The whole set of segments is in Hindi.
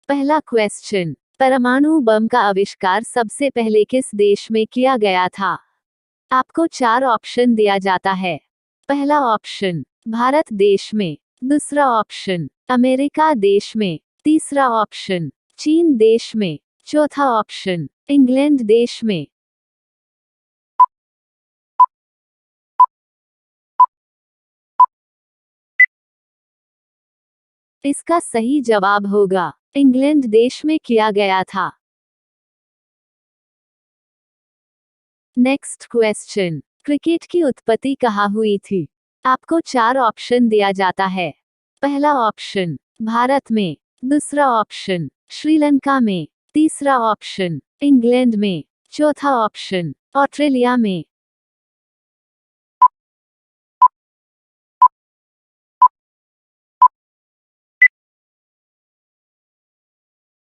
पहला क्वेश्चन, परमाणु बम का आविष्कार सबसे पहले किस देश में किया गया था? आपको 4 ऑप्शन दिया जाता है। पहला ऑप्शन, भारत देश में। दूसरा ऑप्शन, अमेरिका देश में। तीसरा ऑप्शन, चीन देश में। चौथा ऑप्शन, इंग्लैंड देश में। इसका सही जवाब होगा, इंग्लैंड देश में किया गया था। नेक्स्ट क्वेश्चन, क्रिकेट की उत्पत्ति कहाँ हुई थी? आपको 4 ऑप्शन दिया जाता है। पहला ऑप्शन, भारत में। दूसरा ऑप्शन, श्रीलंका में। तीसरा ऑप्शन, इंग्लैंड में। चौथा ऑप्शन, ऑस्ट्रेलिया में।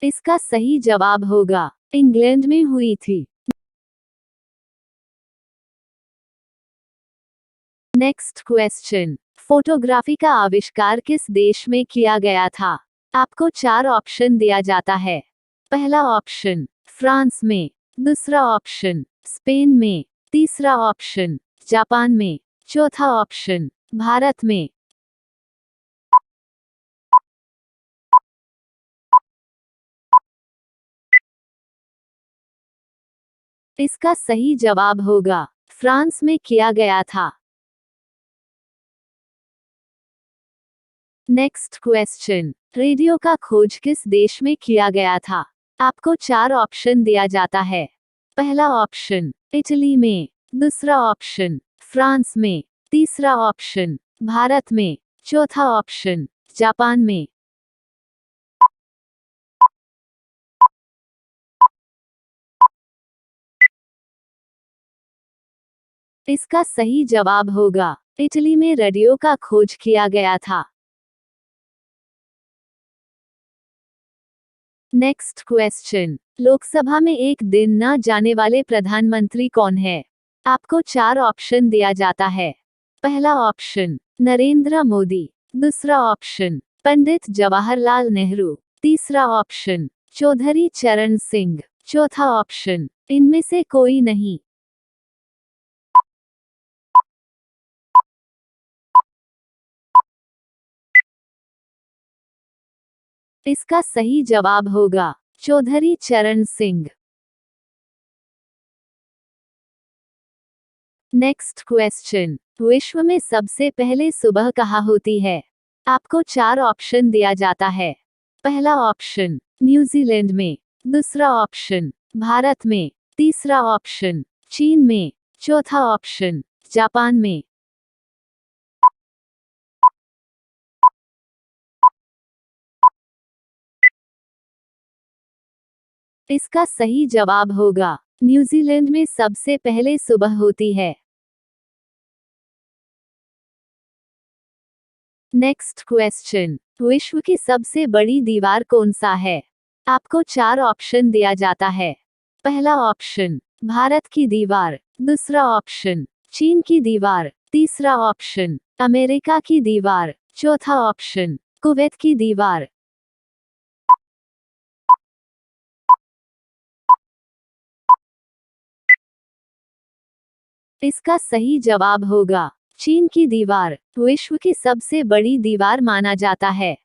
इसका सही जवाब होगा, इंग्लैंड में हुई थी। नेक्स्ट क्वेश्चन, फोटोग्राफी का आविष्कार किस देश में किया गया था? आपको 4 ऑप्शन दिया जाता है। पहला ऑप्शन, फ्रांस में। दूसरा ऑप्शन, स्पेन में। तीसरा ऑप्शन, जापान में। चौथा ऑप्शन, भारत में। इसका सही जवाब होगा, फ्रांस में किया गया था। नेक्स्ट क्वेश्चन, रेडियो का खोज किस देश में किया गया था? आपको 4 ऑप्शन दिया जाता है। पहला ऑप्शन, इटली में। दूसरा ऑप्शन, फ्रांस में। तीसरा ऑप्शन, भारत में। चौथा ऑप्शन, जापान में। इसका सही जवाब होगा, इटली में रेडियो का खोज किया गया था। नेक्स्ट क्वेश्चन, लोकसभा में एक दिन न जाने वाले प्रधानमंत्री कौन है? आपको 4 ऑप्शन दिया जाता है। पहला ऑप्शन, नरेंद्र मोदी। दूसरा ऑप्शन, पंडित जवाहरलाल नेहरू। तीसरा ऑप्शन, चौधरी चरण सिंह। चौथा ऑप्शन, इनमें से कोई नहीं। इसका सही जवाब होगा, चौधरी चरण सिंह। नेक्स्ट क्वेश्चन, विश्व में सबसे पहले सुबह कहाँ होती है? आपको 4 ऑप्शन दिया जाता है। पहला ऑप्शन, न्यूजीलैंड में। दूसरा ऑप्शन, भारत में। तीसरा ऑप्शन, चीन में। चौथा ऑप्शन, जापान में। इसका सही जवाब होगा, न्यूजीलैंड में सबसे पहले सुबह होती है। नेक्स्ट क्वेश्चन, विश्व की सबसे बड़ी दीवार कौन सा है? आपको 4 ऑप्शन दिया जाता है। पहला ऑप्शन, भारत की दीवार। दूसरा ऑप्शन, चीन की दीवार। तीसरा ऑप्शन, अमेरिका की दीवार। चौथा ऑप्शन, कुवैत की दीवार। इसका सही जवाब होगा, चीन की दीवार विश्व की सबसे बड़ी दीवार माना जाता है।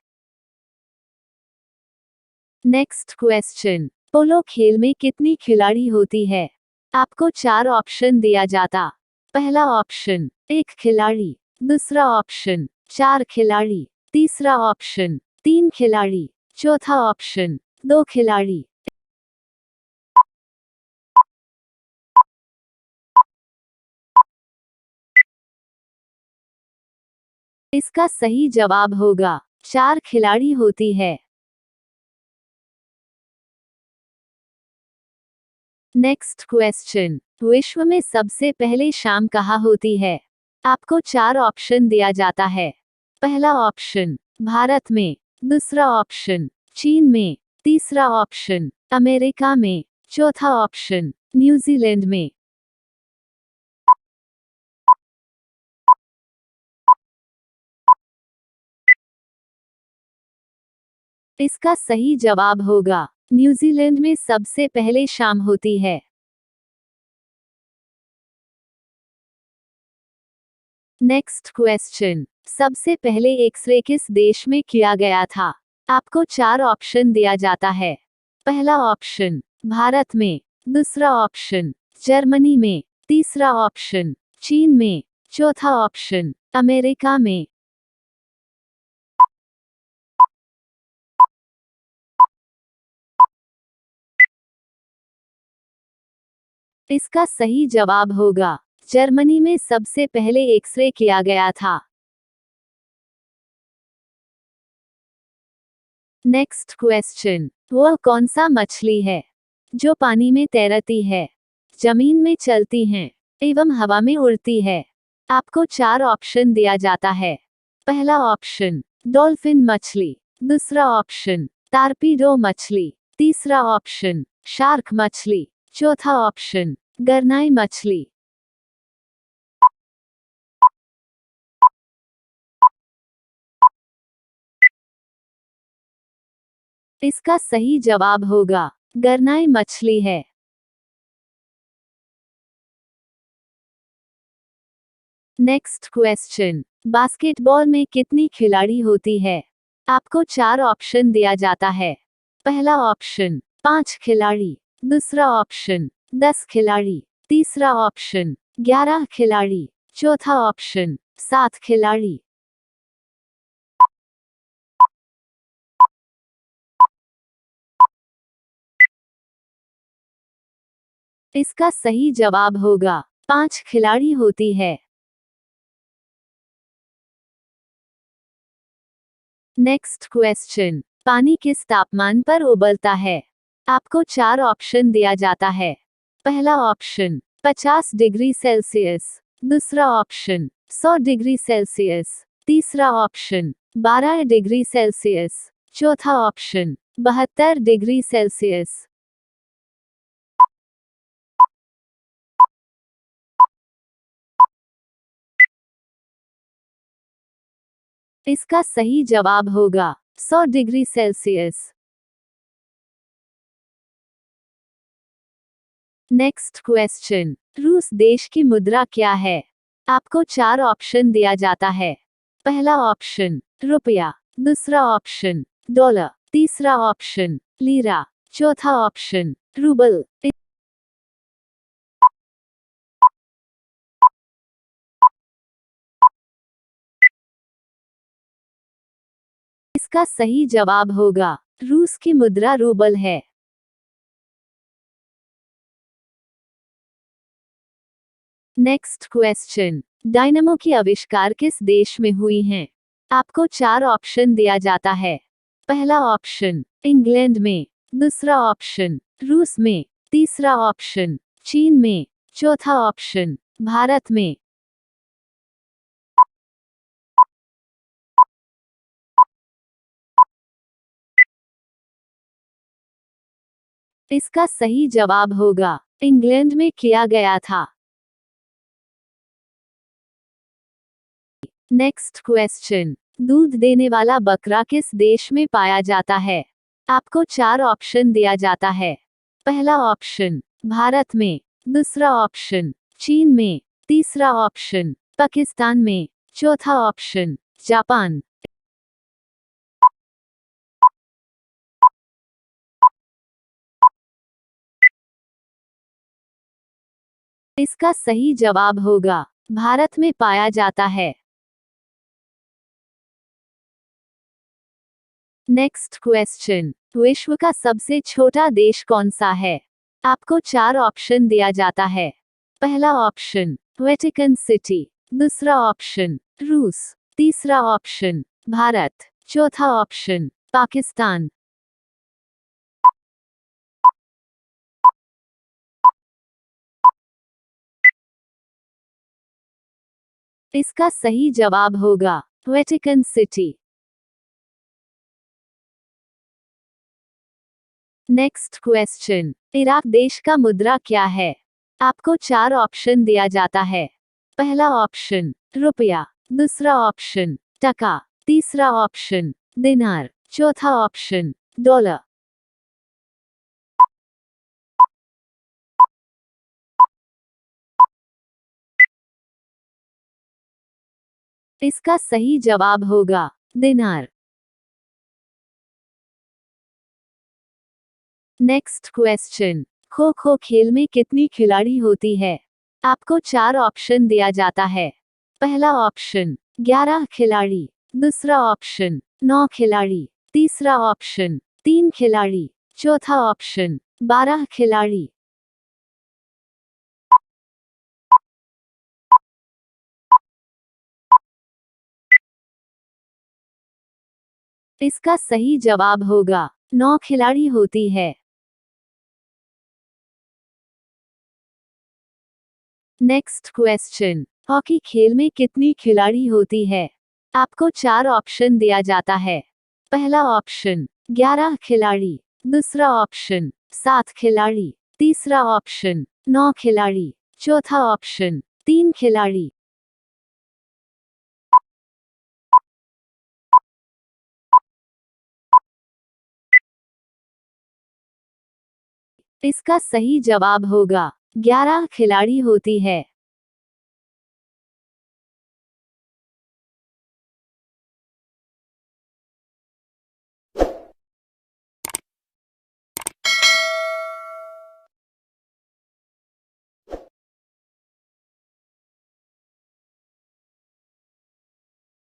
नेक्स्ट क्वेश्चन, पोलो खेल में कितनी खिलाड़ी होती है? आपको 4 ऑप्शन दिया जाता। पहला ऑप्शन, 1 खिलाड़ी। दूसरा ऑप्शन, 4 खिलाड़ी। तीसरा ऑप्शन, 3 खिलाड़ी। चौथा ऑप्शन, 2 खिलाड़ी। इसका सही जवाब होगा, 4 खिलाड़ी होती है। नेक्स्ट क्वेश्चन, विश्व में सबसे पहले शाम कहाँ होती है? आपको 4 ऑप्शन दिया जाता है। पहला ऑप्शन, भारत में। दूसरा ऑप्शन, चीन में। तीसरा ऑप्शन, अमेरिका में। चौथा ऑप्शन, न्यूजीलैंड में। इसका सही जवाब होगा न्यूजीलैंड में सबसे पहले शाम होती है। नेक्स्ट क्वेश्चन, सबसे पहले एक्सरे किस देश में किया गया था? आपको 4 ऑप्शन दिया जाता है। पहला ऑप्शन भारत में, दूसरा ऑप्शन जर्मनी में, तीसरा ऑप्शन चीन में, चौथा ऑप्शन अमेरिका में। इसका सही जवाब होगा जर्मनी में सबसे पहले एक्सरे किया गया था। नेक्स्ट क्वेश्चन, वह कौन सा मछली है जो पानी में तैरती है, जमीन में चलती है एवं हवा में उड़ती है? आपको 4 ऑप्शन दिया जाता है। पहला ऑप्शन डॉल्फिन मछली, दूसरा ऑप्शन टारपीडो मछली, तीसरा ऑप्शन शार्क मछली, चौथा ऑप्शन गरनाई मछली। इसका सही जवाब होगा गरनाई मछली है। नेक्स्ट क्वेश्चन, बास्केटबॉल में कितनी खिलाड़ी होती है? आपको 4 ऑप्शन दिया जाता है। पहला ऑप्शन 5 खिलाड़ी, दूसरा ऑप्शन 10 खिलाड़ी, तीसरा ऑप्शन 11 खिलाड़ी, चौथा ऑप्शन 7 खिलाड़ी। इसका सही जवाब होगा 5 खिलाड़ी होती है। नेक्स्ट क्वेश्चन, पानी किस तापमान पर उबलता है? आपको 4 ऑप्शन दिया जाता है। पहला ऑप्शन 50 डिग्री सेल्सियस, दूसरा ऑप्शन 100 डिग्री सेल्सियस, तीसरा ऑप्शन 12 डिग्री सेल्सियस, चौथा ऑप्शन 72 डिग्री सेल्सियस। इसका सही जवाब होगा 100 डिग्री सेल्सियस। नेक्स्ट क्वेश्चन, रूस देश की मुद्रा क्या है? आपको 4 ऑप्शन दिया जाता है। पहला ऑप्शन रुपया, दूसरा ऑप्शन डॉलर, तीसरा ऑप्शन लीरा, चौथा ऑप्शन रूबल। इसका सही जवाब होगा रूस की मुद्रा रूबल है। नेक्स्ट क्वेश्चन, डायनामो की आविष्कार किस देश में हुई हैं? आपको 4 ऑप्शन दिया जाता है। पहला ऑप्शन इंग्लैंड में, दूसरा ऑप्शन रूस में, तीसरा ऑप्शन चीन में, चौथा ऑप्शन भारत में। इसका सही जवाब होगा इंग्लैंड में किया गया था। नेक्स्ट क्वेश्चन, दूध देने वाला बकरा किस देश में पाया जाता है? आपको 4 ऑप्शन दिया जाता है। पहला ऑप्शन भारत में, दूसरा ऑप्शन चीन में, तीसरा ऑप्शन पाकिस्तान में, चौथा ऑप्शन जापान। इसका सही जवाब होगा भारत में पाया जाता है। नेक्स्ट क्वेश्चन, विश्व का सबसे छोटा देश कौन सा है? आपको 4 ऑप्शन दिया जाता है। पहला ऑप्शन वेटिकन सिटी, दूसरा ऑप्शन रूस, तीसरा ऑप्शन भारत, चौथा ऑप्शन पाकिस्तान। इसका सही जवाब होगा Vatican city. Next question, Iraq देश का मुद्रा क्या है? आपको 4 ऑप्शन दिया जाता है। पहला ऑप्शन रुपया, दूसरा ऑप्शन टका, तीसरा ऑप्शन दिनार, चौथा ऑप्शन डॉलर। इसका सही जवाब होगा दिनार। Next question. खो खो खेल में कितनी खिलाड़ी होती है? आपको 4 ऑप्शन दिया जाता है। पहला ऑप्शन 11 खिलाड़ी, दूसरा ऑप्शन 9 खिलाड़ी, तीसरा ऑप्शन 3 खिलाड़ी, चौथा ऑप्शन 12 खिलाड़ी। इसका सही जवाब होगा 9 खिलाड़ी होती है। Next question. हॉकी खेल में कितनी खिलाड़ी होती है? आपको 4 ऑप्शन दिया जाता है। पहला ऑप्शन 11 खिलाड़ी, दूसरा ऑप्शन 7 खिलाड़ी, तीसरा ऑप्शन 9 खिलाड़ी, चौथा ऑप्शन 3 खिलाड़ी। इसका सही जवाब होगा 11 खिलाड़ी होती है।